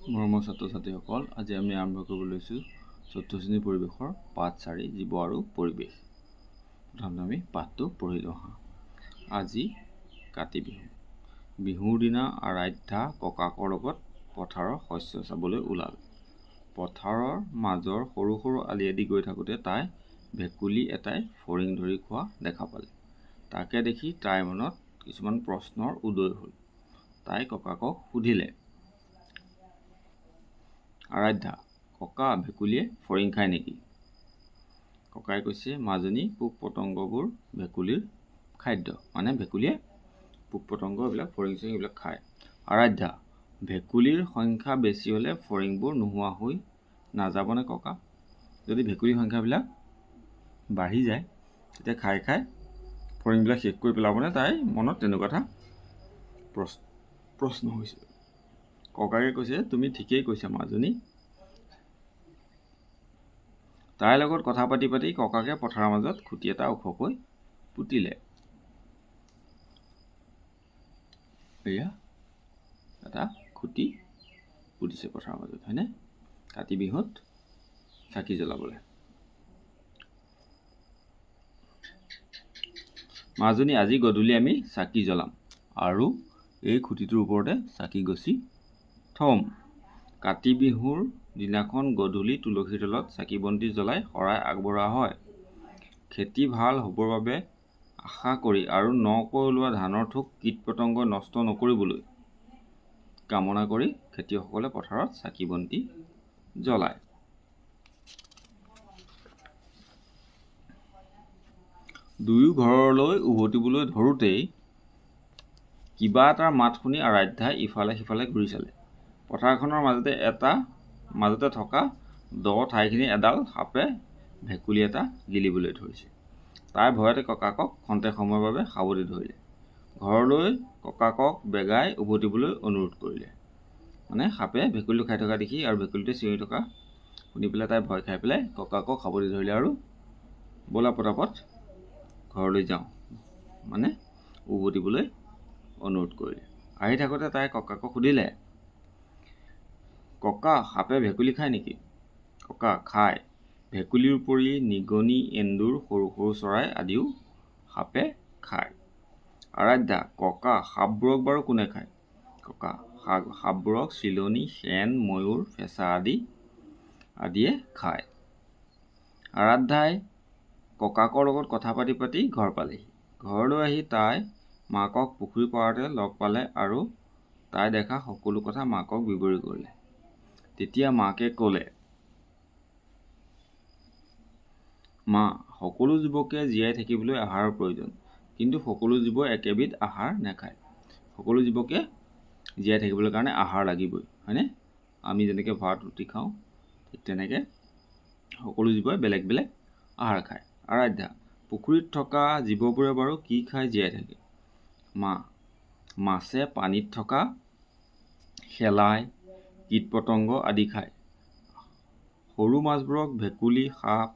মৰমৰ ছাত্ৰ ছাত্ৰীসকল, আজি আমি আৰম্ভ কৰিব লৈছোঁ ৪ৰ্থ শ্ৰেণীৰ পৰিৱেশৰ পাঠ ৪ জীৱ আৰু পৰিৱেশ। প্ৰথমতে আমি পাঠটো পঢ়ি লওঁ আহা। আজি কাতি বিহু। বিহুৰ দিনা আৰাধ্যা ককাকৰ লগত পথাৰৰ শস্য চাবলৈ ওলাল। পথাৰৰ মাজৰ সৰু সৰু আলিয়েদি গৈ থাকোঁতে তাই ভেকুলী এটাই ফৰিং ধৰি খোৱা দেখা পালে। তাকে দেখি তাইৰ মনত কিছুমান প্ৰশ্নৰ উদয় হ'ল। তাই ককাকক সুধিলে, আৰাধ্যা, ককা, ভেকুলীয়ে ফৰিং খায় নেকি? ককাই কৈছে, মাজনী, পোক পতংগবোৰ ভেকুলীৰ খাদ্য। মানে ভেকুলীয়ে পোক পতংগ এইবিলাক ফৰিং চৰিং এইবিলাক খায়। আৰাধ্যা, ভেকুলীৰ সংখ্যা বেছি হ'লে ফৰিংবোৰ নোহোৱা হৈ নাযাবনে ককা? যদি ভেকুলীৰ সংখ্যাবিলাক বাঢ়ি যায় তেতিয়া খাই খাই ফৰিংবিলাক শেষ কৰি পেলাবনে? তাইৰ মনত তেনেকুৱা এটা প্ৰশ্ন হৈছে। ককাকে কৈছে, তুমি ঠিকেই কৈছা মাজনী। তাইৰ লগত কথা পাতি পাতি ককাকে পথাৰৰ মাজত খুঁটি এটা ওখকৈ পুতিলে। এয়া এটা খুঁটি পুতিছে পথাৰৰ মাজত, হয়নে? কাতি বিহুত চাকি জ্বলাবলৈ। মাজনী, আজি গধূলি আমি চাকি জ্বলাম আৰু এই খুঁটিটোৰ ওপৰতে চাকি গছি থ'ম। কাতি বিহুৰ দিনাখন গধূলি তুলসীৰ তলত চাকি বন্তি জ্বলাই শৰাই আগবঢ়োৱা হয়। খেতি ভাল হ'বৰ বাবে আশা কৰি আৰু নকৈ ওলোৱা ধানৰ ঠোক কীট পতংগই নষ্ট নকৰিবলৈ কামনা কৰি খেতিয়কসকলে পথাৰত চাকি বন্তি জ্বলায়। দুয়ো ঘৰলৈ উভতিবলৈ ধৰোঁতেই কিবা এটাৰ মাত শুনি আৰাধ্যাই ইফালে সিফালে ঘূৰি চালে। পথাৰখনৰ মাজতে থকা দ ঠাইখিনি এডাল সাপে ভেকুলী এটা গিলিবলৈ ধৰিছে। তাই ভয়তে ককাকক খন্তেক সময়ৰ বাবে সাৱটি ধৰিলে। ঘৰলৈ ককাকক বেগাই উভতিবলৈ অনুৰোধ কৰিলে। মানে সাপে ভেকুলীটো খাই থকা দেখি আৰু ভেকুলীটোৱে চিঞৰি থকা শুনি পেলাই তাই ভয় খাই পেলাই ককাকক সাৱটি ধৰিলে আৰু ব'লা পটাপট ঘৰলৈ যাওঁ, মানে উভতিবলৈ অনুৰোধ কৰিলে। আহি থাকোঁতে তাই ককাকক সুধিলে, ককা, সাপে ভেকুলী খায় নেকি? ককা, খায়। ভেকুলীৰ উপৰি নিগনি, এন্দুৰ, সৰু সৰু চৰাই আদিও সাপে খায়। আৰাধ্যা, ককা, সাপবোৰক বাৰু কোনে খায়? ককা, সাপবোৰক চিলনী, শেন, ময়ূৰ, ফেঁচা আদিয়ে খায়। আৰাধ্যাই ককাকৰ লগত কথা পাতি পাতি ঘৰ পালেহি। ঘৰলৈ আহি তাই মাকক পুখুৰী পাৰতে লগ পালে আৰু তাই দেখা সকলো কথা মাকক বিৱৰি কৰিলে। তেতিয়া মাকে ক'লে, মা, সকলো জীৱকে জীয়াই থাকিবলৈ আহাৰৰ প্ৰয়োজন, কিন্তু সকলো জীৱই একেবিধ আহাৰ নাখায়। সকলো জীৱকে জীয়াই থাকিবলৈ কাৰণে আহাৰ লাগিবই, হয়নে? আমি যেনেকৈ ভাত ৰুটি খাওঁ, ঠিক তেনেকৈ সকলো জীৱই বেলেগ বেলেগ আহাৰ খায়। আৰাধ্যা, পুখুৰীত থকা জীৱবোৰে বাৰু কি খাই জীয়াই থাকে? মা, মাছে পানীত থকা শেলাই, কীট পতংগ আদি খায়। সৰু মাছবোৰক ভেকুলী, সাপ,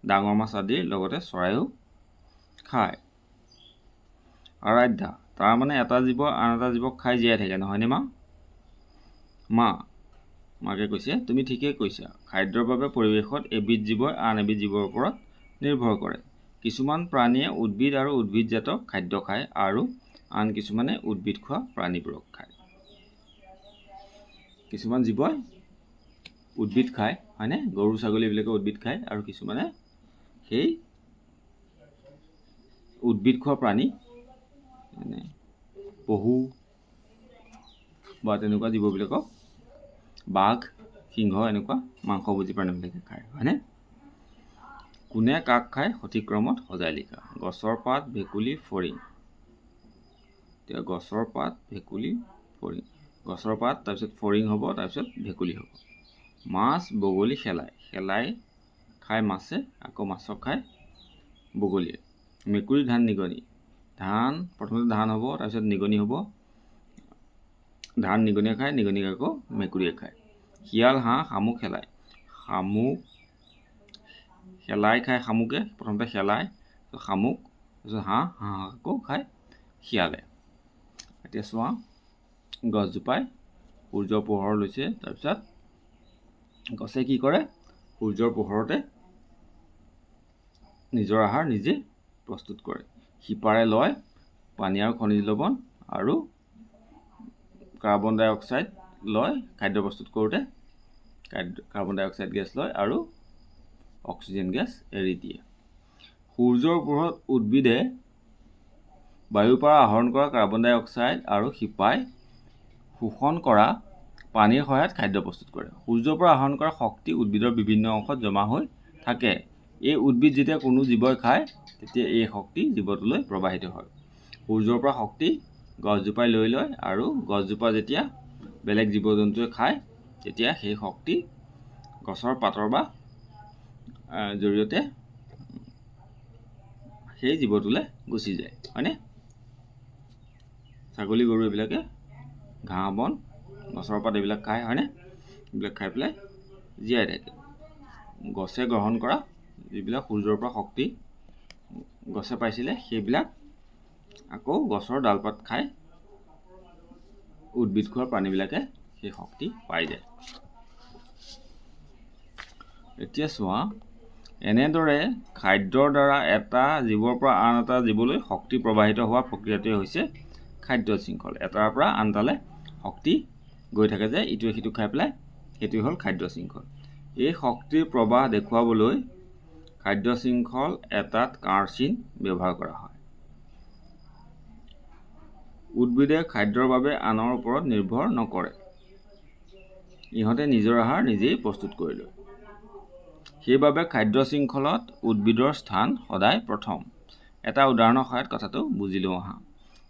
ডাঙৰ মাছ আদিৰ লগতে চৰাইও খায়। আৰাধ্যা, তাৰমানে এটা জীৱ আন এটা জীৱক খাই জীয়াই থাকে, নহয়নে মা? মাকে কৈছে, তুমি ঠিকেই কৈছা। খাদ্যৰ বাবে পৰিৱেশত এবিধ জীৱই আন এবিধ জীৱৰ ওপৰত নিৰ্ভৰ কৰে। কিছুমান প্ৰাণীয়ে উদ্ভিদ আৰু উদ্ভিদজাত খাদ্য খায় আৰু আন কিছুমানে উদ্ভিদ খোৱা প্ৰাণীবোৰক খায়। কিছুমান জীৱই উদ্ভিদ খায়, হয়নে? গৰু ছাগলী এইবিলাকে উদ্ভিদ খায় আৰু কিছুমানে সেই উদ্ভিদ খোৱা প্ৰাণী, মানে পহু বা তেনেকুৱা জীৱবিলাকক বাঘ, সিংহ এনেকুৱা মাংসভোজী প্ৰাণীবিলাকে খায়, হয়নে? কোনে কাক খায় সঠিক ক্ৰমত সজাই লিখা। গছৰ পাত, ভেকুলী, ফৰিং। এতিয়া গছৰ পাত, ভেকুলী, ফৰিং। গছৰ পাত, তাৰপিছত ফৰিং হ'ব, তাৰপিছত ভেকুলী হ'ব। মাছ, বগলী, শেলাই। শেলাই খায় মাছে, আকৌ মাছক খায় বগলীয়ে। মেকুৰী, ধান, নিগনি। প্ৰথমতে ধান হ'ব, তাৰপিছত নিগনি হ'ব। ধান নিগনিয়ে খায়, নিগনিক আকৌ মেকুৰীয়ে খায়। শিয়াল, হাঁহ, শামুক, শেলাই। শেলাই খায় শামুকে, প্ৰথমতে শেলাই, শামুক, তাৰপিছত হাঁহ আকৌ খায় শিয়ালে। এতিয়া চোৱা, গছজোপাই সূৰ্যৰ পোহৰ লৈছে। তাৰপিছত গছে কি কৰে? সূৰ্যৰ পোহৰতে নিজৰ আহাৰ নিজে প্ৰস্তুত কৰে। শিপাৰে লয় পানী আৰু খনিজ লৱণ আৰু কাৰ্বন ডাই অক্সাইড লয় খাদ্য প্ৰস্তুত কৰোঁতে। কাৰ্বন ডাই অক্সাইড গেছ লয় আৰু অক্সিজেন গেছ এৰি দিয়ে। সূৰ্যৰ পোহৰত উদ্ভিদে বায়ুৰ পৰা আহৰণ কৰা কাৰ্বন ডাই অক্সাইড আৰু শিপাই শোষণ কৰা পানীৰ সহায়ত খাদ্য প্ৰস্তুত কৰে। সূৰ্যৰ পৰা আহৰণ কৰা শক্তি উদ্ভিদৰ বিভিন্ন অংশত জমা হৈ থাকে। এই উদ্ভিদ যেতিয়া কোনো জীৱই খায় তেতিয়া এই শক্তি জীৱটোলৈ প্ৰবাহিত হয়। সূৰ্যৰ পৰা শক্তি গছজোপাই লৈ লয় আৰু গছজোপা যেতিয়া বেলেগ জীৱ জন্তুৱে খায় তেতিয়া সেই শক্তি গছৰ পাতৰ বা জৰিয়তে সেই জীৱটোলৈ গুচি যায়, হয়নে? ছাগলী গৰু এইবিলাকে ঘাঁহ বন গছৰ পাত এইবিলাক খায়, হয়নে? এইবিলাক খাই পেলাই জীয়াই থাকে। গছে গ্ৰহণ কৰা যিবিলাক সূৰ্যৰ পৰা শক্তি গছে পাইছিলে সেইবিলাক আকৌ গছৰ ডালপাত খাই উদ্ভিদ খোৱা প্ৰাণীবিলাকে সেই শক্তি পাই যায়। এতিয়া চোৱা, এনেদৰে খাদ্যৰ দ্বাৰা এটা জীৱৰ পৰা আন এটা জীৱলৈ শক্তি প্ৰবাহিত হোৱা প্ৰক্ৰিয়াটোৱে হৈছে খাদ্য শৃংখল। এটাৰ পৰা আন এটালৈ শক্তি গৈ থাকে যে ইটোৱে সিটো খাই পেলাই, সেইটোৱে হ'ল খাদ্য শৃংখল। এই শক্তিৰ প্ৰবাহ দেখুৱাবলৈ খাদ্য শৃংখল এটাত কাঁড় চিন ব্যৱহাৰ কৰা হয়। উদ্ভিদে খাদ্যৰ বাবে আনৰ ওপৰত নিৰ্ভৰ নকৰে। ইহঁতে নিজৰ আহাৰ নিজেই প্ৰস্তুত কৰি লয়। সেইবাবে খাদ্য শৃংখলত উদ্ভিদৰ স্থান সদায় প্ৰথম। এটা উদাহৰণৰ সহায়ত কথাটো বুজি লওঁ আহা।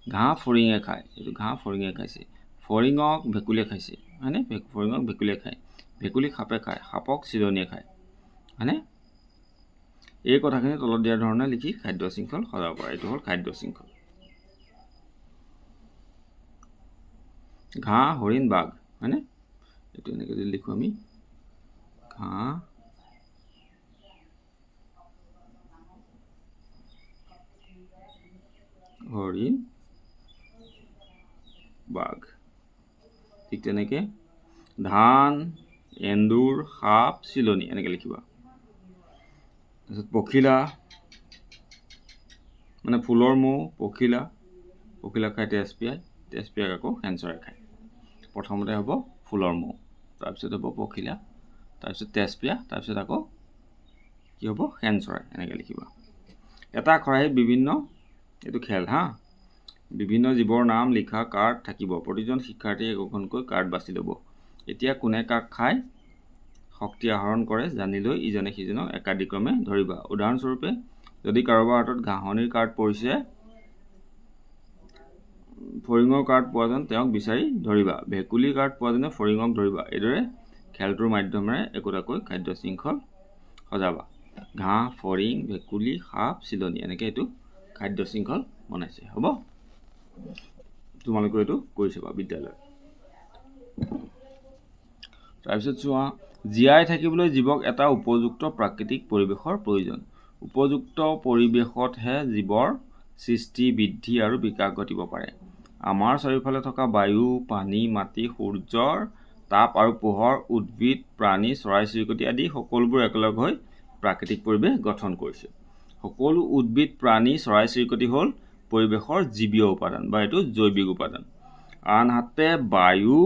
ঘাঁহ ফৰিঙে খায়, এইটো ঘাঁহ ফৰিঙে খাইছে। ফৰিঙক ভেকুলীয়ে খাইছে, হয়নে? ফৰিঙক ভেকুলীয়ে খায়। ভেকুলীক সাপে খায়, সাপক চিলনীয়ে খায়, হয়নে? এই কথাখিনি তলত দিয়া ধৰণে লিখি খাদ্য শৃংখল সজাব পাৰে। এইটো হ'ল খাদ্য শৃংখল। ঘাঁহ, হৰিণ, বাঘ, হয়নে? এইটো এনেকৈ যদি লিখোঁ আমি, ঘাঁহ, হৰিণ, বাঘ। ঠিক তেনেকৈ ধান, এন্দুৰ, সাপ, চিলনী এনেকৈ লিখিবা। তাৰপিছত পখিলা, মানে ফুলৰ মৌ, পখিলা খায় তেজপিয়াক আকৌ শেন চৰাই খায়। প্ৰথমতে হ'ব ফুলৰ মৌ, তাৰপিছত হ'ব পখিলা, তাৰপিছত তেজপিয়া, তাৰপিছত আকৌ কি হ'ব? শেন চৰাই। এনেকৈ লিখিবা। এটা খৰাহীত এইটো খেল হা, বিভিন্ন জীৱৰ নাম লিখা কাৰ্ড থাকিব। প্ৰতিজন শিক্ষাৰ্থীয়ে একোখনকৈ কাৰ্ড বাছি ল'ব। এতিয়া কোনে কাক খাই শক্তি আহৰণ কৰে জানি লৈ ইজনে সিজনক একাদিক্ৰমে ধৰিবা। উদাহৰণস্বৰূপে, যদি কাৰোবাৰ হাতত ঘাঁহনিৰ কাৰ্ড পৰিছে, ফৰিঙৰ কাৰ্ড পোৱা যেন তেওঁক বিচাৰি ধৰিবা। ভেকুলীৰ কাৰ্ড পোৱা যেনে ফৰিঙক ধৰিবা। এইদৰে খেলটোৰ মাধ্যমেৰে একোটাকৈ খাদ্য শৃংখল সজাবা। ঘাঁহ, ফৰিং, ভেকুলী, সাপ, চিলনী, এনেকৈ এইটো খাদ্য শৃংখল বনাইছে। হ'ব, তোমালোকে এইটো কৰি চাবা বিদ্যালয়ত। তাৰপিছত চোৱা, জীয়াই থাকিবলৈ জীৱক এটা উপযুক্ত প্ৰাকৃতিক পৰিৱেশৰ প্ৰয়োজন। উপযুক্ত পৰিৱেশতহে জীৱৰ সৃষ্টি, বৃদ্ধি আৰু বিকাশ ঘটিব পাৰে। আমাৰ চাৰিওফালে থকা বায়ু, পানী, মাটি, সূৰ্যৰ তাপ আৰু পোহৰ, উদ্ভিদ, প্ৰাণী, চৰাই-চিৰিকটি আদি সকলোবোৰ একেলগ হৈ প্ৰাকৃতিক পৰিৱেশ গঠন কৰিছে। সকলো উদ্ভিদ, প্ৰাণী, চৰাই-চিৰিকটি হ'ল পৰিৱেশৰ জীৱীয় উপাদান বা এইটো জৈৱিক উপাদান। আনহাতে বায়ু,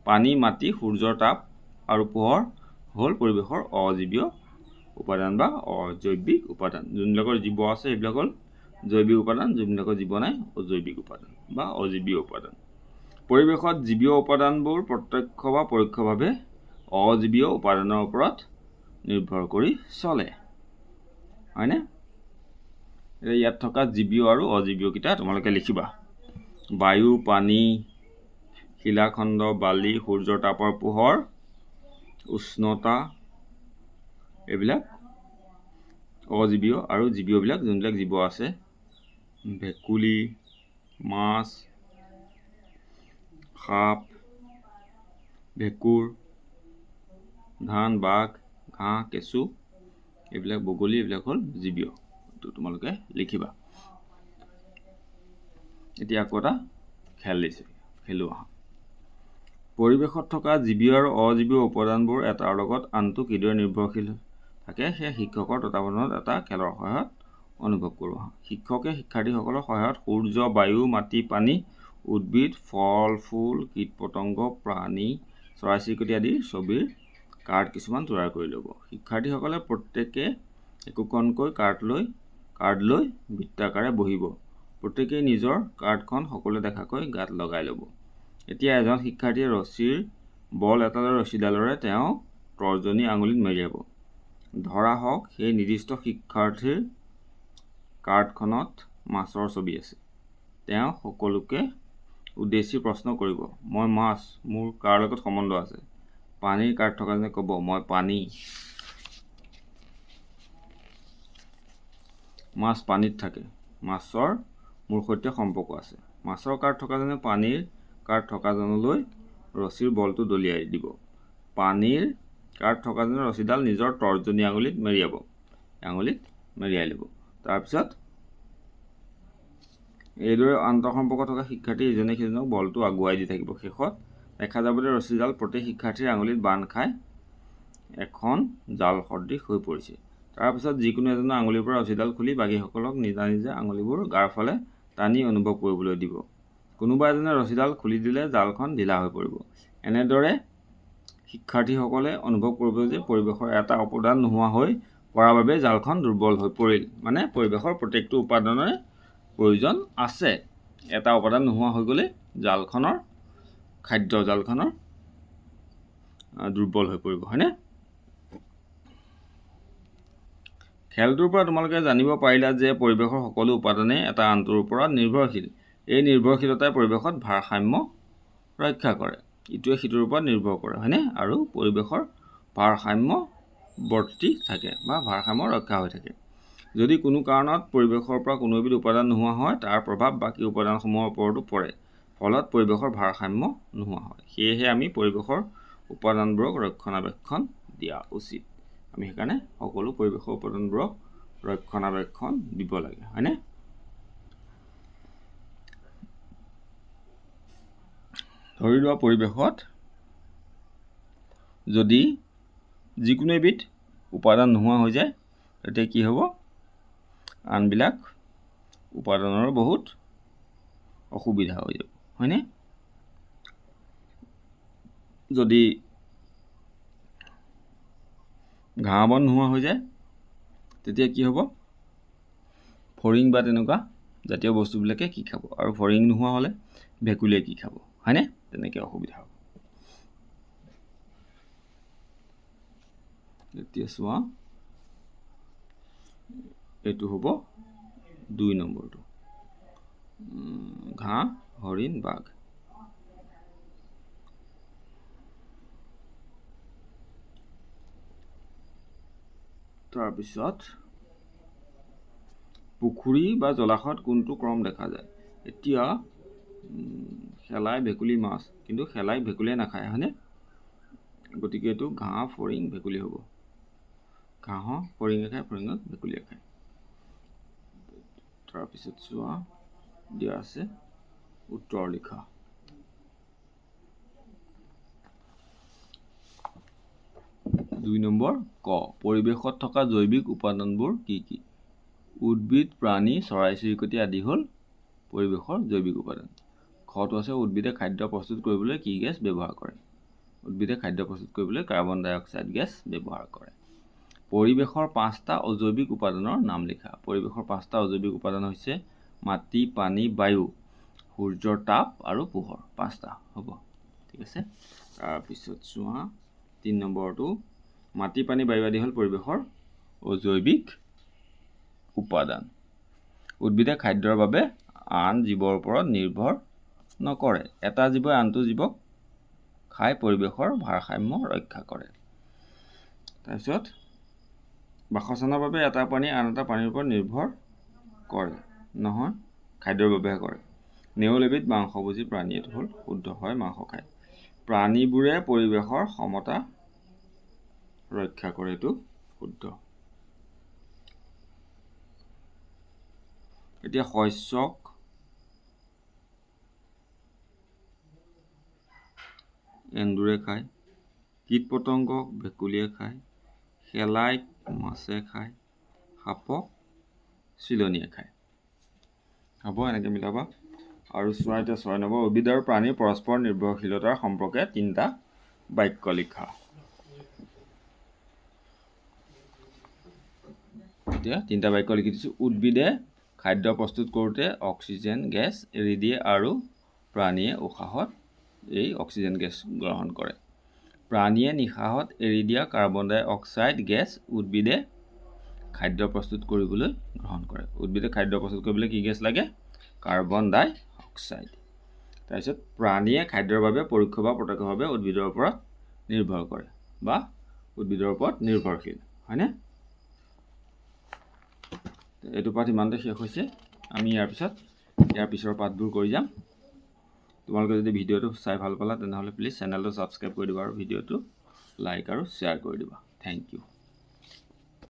পানী, মাটি, সূৰ্যৰ তাপ আৰু পোহৰ হ'ল পৰিৱেশৰ অজীৱীয় উপাদান বা অজৈৱিক উপাদান। যোনবিলাকৰ জীৱ আছে সেইবিলাক হ'ল জৈৱিক উপাদান, যোনবিলাকৰ জীৱ নাই অজৈৱিক উপাদান বা অজীৱীয় উপাদান। পৰিৱেশত জীৱীয় উপাদানবোৰ প্ৰত্যক্ষ বা পৰোক্ষভাৱে অজীৱীয় উপাদানৰ ওপৰত নিৰ্ভৰ কৰি চলে, হয়নে? এতিয়া ইয়াত থকা জীৱীয় আৰু অজীৱীয়কেইটা তোমালোকে লিখিবা। বায়ু, পানী, শিলাখণ্ড, বালি, সূৰ্যৰ তাপৰ পোহৰ, উষ্ণতা, এইবিলাক অজীৱীয়। আৰু জীৱীয়বিলাক যোনবিলাক জীৱ আছে, ভেকুলী, মাছ, সাপ, ভেঁকুৰ, ধান, বাঘ, ঘাঁহ, কেঁচু, এইবিলাক বগলী, এইবিলাক হ'ল জীৱীয়। এইটো তোমালোকে লিখিবা। এতিয়া আকৌ এটা খেল দিছে, খেলো আহা। পৰিৱেশত থকা জীৱী আৰু অজীৱী উপাদানবোৰ এটাৰ লগত আনটো কিদৰে নিৰ্ভৰশীল থাকে সেয়া শিক্ষকৰ তত্বাৱধানত এটা খেলৰ সহায়ত অনুভৱ কৰোঁ। শিক্ষকে শিক্ষাৰ্থীসকলৰ সহায়ত সূৰ্য, বায়ু, মাটি, পানী, উদ্ভিদ, ফল, ফুল, কীট পতংগ, প্ৰাণী, চৰাই চিৰিকটি আদিৰ ছবিৰ কাৰ্ড কিছুমান তৈয়াৰ কৰি ল'ব। শিক্ষাৰ্থীসকলে প্ৰত্যেকে একোখনকৈ কাৰ্ড লৈ বৃত্তাকাৰে বহিব। প্ৰত্যেকেই নিজৰ কাৰ্ডখন সকলোৱে দেখাকৈ গাত লগাই ল'ব। এতিয়া এজন শিক্ষাৰ্থীয়ে ৰছীৰ বল এটালৈ ৰছীডালেৰে তেওঁ তৰ্জনী আঙুলিত মেৰিয়াব। ধৰা হওক সেই নিৰ্দিষ্ট শিক্ষাৰ্থীৰ কাৰ্ডখনত মাছৰ ছবি আছে। তেওঁ সকলোকে উদ্দেশ্যি প্ৰশ্ন কৰিব, মই মাছ, মোৰ কাৰ লগত সম্বন্ধ আছে? পানীৰ কাৰ্ড থকাজনে ক'ব, মই পানী। মাছ পানীত থাকে, মাছৰ মোৰ সৈতে সম্পৰ্ক আছে। মাছৰ কাৰ্ড থকাজনে পানীৰ কাৰ্ড থকাজনলৈ ৰছীৰ বলটো দলিয়াই দিব। পানীৰ কাৰ্ড থকাজনে ৰছীডাল নিজৰ তৰ্জনী আঙুলিত মেৰিয়াই ল'ব। তাৰপিছত এইদৰে আন্তঃসম্পৰ্ক থকা শিক্ষাৰ্থী ইজনে সিজনক বলটো আগুৱাই দি থাকিব। শেষত দেখা যাব যে ৰছীডাল প্ৰতি শিক্ষাৰ্থীৰ আঙুলিত বান্ধ খাই এখন জাল সদৃশ হৈ পৰিছে। তাৰপিছত যিকোনো এজনৰ আঙুলিৰ পৰা ৰছীডাল খুলি বাকীসকলক নিজা নিজা আঙুলিবোৰ গাৰ ফালে টানি অনুভৱ কৰিবলৈ দিব। কোনোবা এজনে ৰছীডাল খুলি দিলে জালখন ঢিলা হৈ পৰিব। এনেদৰে শিক্ষাৰ্থীসকলে অনুভৱ কৰিব যে পৰিৱেশৰ এটা উপাদান নোহোৱা হৈ পৰাৰ বাবে জালখন দুৰ্বল হৈ পৰিল। মানে পৰিৱেশৰ প্ৰত্যেকটো উপাদানৰে প্ৰয়োজন আছে। এটা উপাদান নোহোৱা হৈ গ'লে খাদ্য জালখনৰ দুৰ্বল হৈ পৰিব, হয়নে? খেলটোৰ পৰা তোমালোকে জানিব পাৰিলা যে পৰিৱেশৰ সকলো উপাদানেই এটা আনটোৰ ওপৰত নিৰ্ভৰশীল। এই নিৰ্ভৰশীলতাই পৰিৱেশত ভাৰসাম্য ৰক্ষা কৰে। ইটোৱে সিটোৰ ওপৰত নিৰ্ভৰ কৰে, হয়নে? আৰু পৰিৱেশৰ ভাৰসাম্য বৰ্তি থাকে বা ভাৰসাম্য ৰক্ষা হৈ থাকে। যদি কোনো কাৰণত পৰিৱেশৰ পৰা কোনো এবিধ উপাদান নোহোৱা হয়, তাৰ প্ৰভাৱ বাকী উপাদানসমূহৰ ওপৰতো পৰে। ফলত পৰিৱেশৰ ভাৰসাম্য নোহোৱা হয়। সেয়েহে আমি পৰিৱেশৰ উপাদানবোৰক ৰক্ষণাবেক্ষণ দিয়া উচিত। আমি সেইকাৰণে সকলো পৰিৱেশৰ উপাদানবোৰক ৰক্ষণাবেক্ষণ দিব লাগে, হয়নে? ধৰি লোৱা পৰিৱেশত যদি যিকোনো এবিধ উপাদান নোহোৱা হৈ যায়, তেতিয়া কি হ'ব? আনবিলাক উপাদানৰ বহুত অসুবিধা হৈ যাব, হয়নে? যদি ঘাঁহ বন নোহোৱা হৈ যায়, তেতিয়া কি হ'ব? ফৰিং বা তেনেকুৱা জাতীয় বস্তুবিলাকে কি খাব? আৰু ফৰিং নোহোৱা হ'লে ভেকুলীয়ে কি খাব? হয়নে? তেনেকৈ অসুবিধা হ'ব। এতিয়া চোৱা, এইটো হ'ব 2 নম্বৰটো, ঘাঁহ, হৰিণ, বাঘ। তাৰপিছত পুখুৰী বা জলাশয়ত কোনটো ক্ৰম দেখা যায়? এতিয়া শেলাই, ভেকুলী, মাছ, কিন্তু শেলাই ভেকুলীয়ে নাখায়, হয়নে? গতিকে এইটো ঘাঁহ, ফৰিং, ভেকুলী হ'ব। ঘাঁহক ফৰিঙে খায়, ফৰিঙক ভেকুলীয়ে খায়। তাৰপিছত চোৱা, দিয়া আছে উত্তৰ লিখা। দুই নম্বৰ ক, পৰিৱেশত থকা জৈৱিক উপাদানবোৰ কি কি? উদ্ভিদ, প্ৰাণী, চৰাই চিৰিকটি আদি হ'ল পৰিৱেশৰ জৈৱিক উপাদান। খটো আছে উদ্ভিদে খাদ্য প্ৰস্তুত কৰিবলৈ কি গেছ ব্যৱহাৰ কৰে? উদ্ভিদে খাদ্য প্ৰস্তুত কৰিবলৈ কাৰ্বন ডাই অক্সাইড গেছ ব্যৱহাৰ কৰে। পৰিৱেশৰ 5টা অজৈৱিক উপাদানৰ নাম লিখা। পৰিৱেশৰ 5টা অজৈৱিক উপাদান হৈছে মাটি, পানী, বায়ু, সূৰ্যৰ তাপ আৰু পোহৰ। 5টা হ'ব, ঠিক আছে? তাৰপিছত চোৱা 3 নম্বৰটো, মাটি, পানী, বায়ু আদি হ'ল পৰিৱেশৰ অজৈৱিক উপাদান। উদ্ভিদে খাদ্যৰ বাবে আন জীৱৰ ওপৰত নিৰ্ভৰ নকৰে। এটা জীৱই আনটো জীৱক খাই পৰিৱেশৰ ভাৰসাম্য ৰক্ষা কৰে। তাৰপিছত বাসস্থানৰ বাবে এটা প্ৰাণী আন এটা প্ৰাণীৰ ওপৰত নিৰ্ভৰ কৰে নহয়, খাদ্যৰ বাবেহে কৰে। নেউল এবিধ মাংসভোজী প্ৰাণী, এইটো হ'ল শুদ্ধ, হয় মাংস খায়। প্ৰাণীবোৰে পৰিৱেশৰ সমতা ৰক্ষা কৰে, এইটো শুদ্ধ। এতিয়া শস্যক এন্দুৰে খায়, কীট পতংগক ভেকুলীয়ে খায়, শেলাইক মাছে খায়, সাপক চিলনীয়ে খায়। হ'ব, এনেকৈ মিলাবা। আৰু চোৱা এতিয়া 6 নম্বৰ, উদ্ভিদ আৰু প্ৰাণীৰ পৰস্পৰ নিৰ্ভৰশীলতাৰ সম্পৰ্কে 3টা বাক্য লিখা। এতিয়া 3টা বাক্য লিখি দিছোঁ। উদ্ভিদে খাদ্য প্ৰস্তুত কৰোঁতে অক্সিজেন গেছ এৰি দিয়ে আৰু প্ৰাণীয়ে উশাহত এই অক্সিজেন গেছ গ্ৰহণ কৰে। প্ৰাণীয়ে নিশাহত এৰি দিয়া কাৰ্বন ডাই অক্সাইড গেছ উদ্ভিদে খাদ্য প্ৰস্তুত কৰিবলৈ গ্ৰহণ কৰে। উদ্ভিদে খাদ্য প্ৰস্তুত কৰিবলৈ কি গেছ লাগে? কাৰ্বন ডাই অক্সাইড। তাৰপিছত প্ৰাণীয়ে খাদ্যৰ বাবে পৰোক্ষ বা প্ৰত্যক্ষভাৱে উদ্ভিদৰ ওপৰত নিৰ্ভৰ কৰে বা উদ্ভিদৰ ওপৰত নিৰ্ভৰশীল, হয়নে? এইটো পাঠ ইমানতে শেষ হৈছে। আমি ইয়াৰ পিছৰ পাঠবোৰ কৰি যাম। তোমালোকে যদি ভিডিঅ'টো চাই ভাল পালা তেনেহ'লে প্লিজ চেনেলটো ছাবস্ক্ৰাইব কৰি দিবা আৰু ভিডিঅ'টো লাইক আৰু শ্বেয়াৰ কৰি দিবা। Thank U.